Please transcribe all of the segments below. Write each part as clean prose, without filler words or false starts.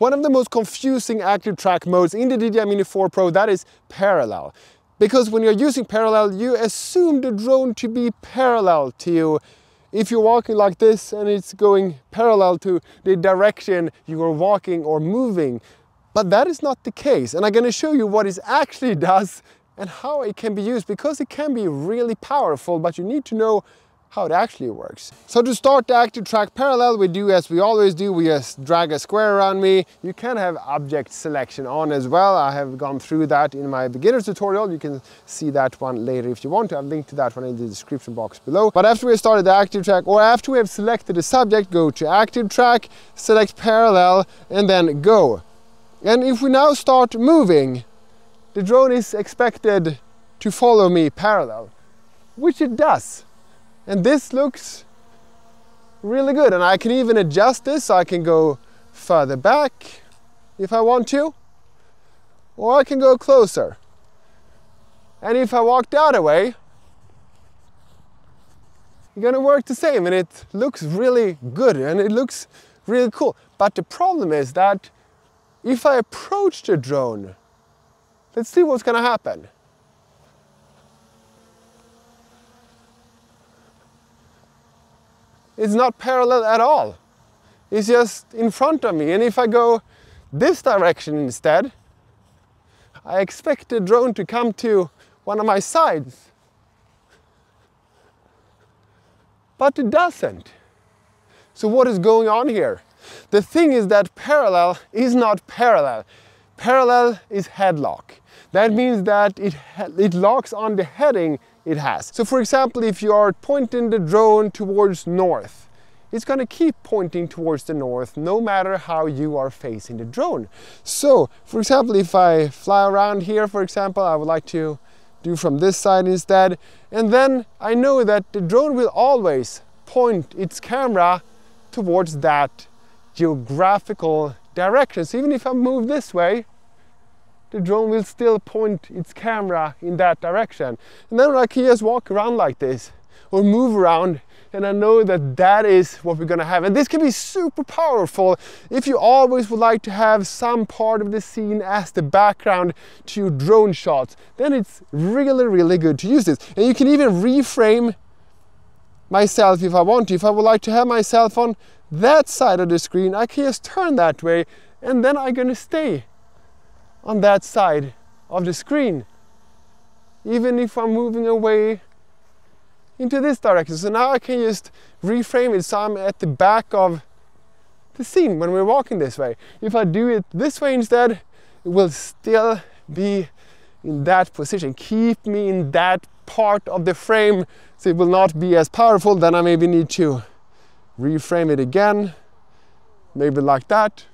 One of the most confusing active track modes in the DJI Mini 4 Pro, that is parallel. Because when you're using parallel, you assume the drone to be parallel to you. If you're walking like this and it's going parallel to the direction you are walking or moving. But that is not the case. And I'm going to show you what it actually does and how it can be used, because it can be really powerful, but you need to know how it actually works. So to start the active track parallel, we do as we always do, we just drag a square around me. You can have object selection on as well. I have gone through that in my beginner's tutorial. You can see that one later if you want to. I've linked to that one in the description box below. But after we started the active track, or after we have selected the subject, go to active track, select parallel, and then go. And if we now start moving, the drone is expected to follow me parallel, which it does. And this looks really good. And I can even adjust this, so I can go further back if I want to, or I can go closer. And if I walk the other way, it's gonna work the same, and it looks really good and it looks really cool. But the problem is that if I approach the drone, let's see what's gonna happen. It's not parallel at all. It's just in front of me. And if I go this direction instead, I expect the drone to come to one of my sides. But it doesn't. So what is going on here? The thing is that parallel is not parallel. Parallel is headlock. That means that it locks on the heading it has. So for example, if you are pointing the drone towards north, it's going to keep pointing towards the north no matter how you are facing the drone. So for example, if I fly around here, for example, I would like to do from this side instead, and then I know that the drone will always point its camera towards that geographical direction. So even if I move this way, the drone will still point its camera in that direction. And then I can just walk around like this or move around, and I know that that is what we're gonna have. And this can be super powerful if you always would like to have some part of the scene as the background to your drone shots. Then it's really, really good to use this. And you can even reframe myself if I want to. If I would like to have myself on that side of the screen, I can just turn that way, and then I'm gonna stay on that side of the screen, even if I'm moving away into this direction. So now I can just reframe it so I'm at the back of the scene when we're walking this way. If I do it this way instead, it will still be in that position, keep me in that part of the frame, so it will not be as powerful. Then I maybe need to reframe it again, maybe like that,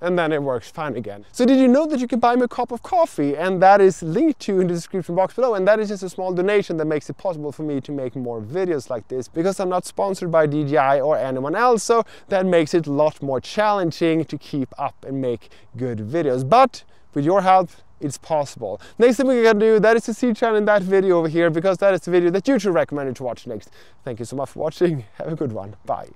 and then it works fine again. So did you know that you can buy me a cup of coffee? And that is linked to in the description box below. And that is just a small donation that makes it possible for me to make more videos like this, because I'm not sponsored by DJI or anyone else. So that makes it a lot more challenging to keep up and make good videos. But with your help, it's possible. Next thing we're gonna do, that is to see channel in that video over here, because that is the video that you should recommend to watch next. Thank you so much for watching. Have a good one. Bye.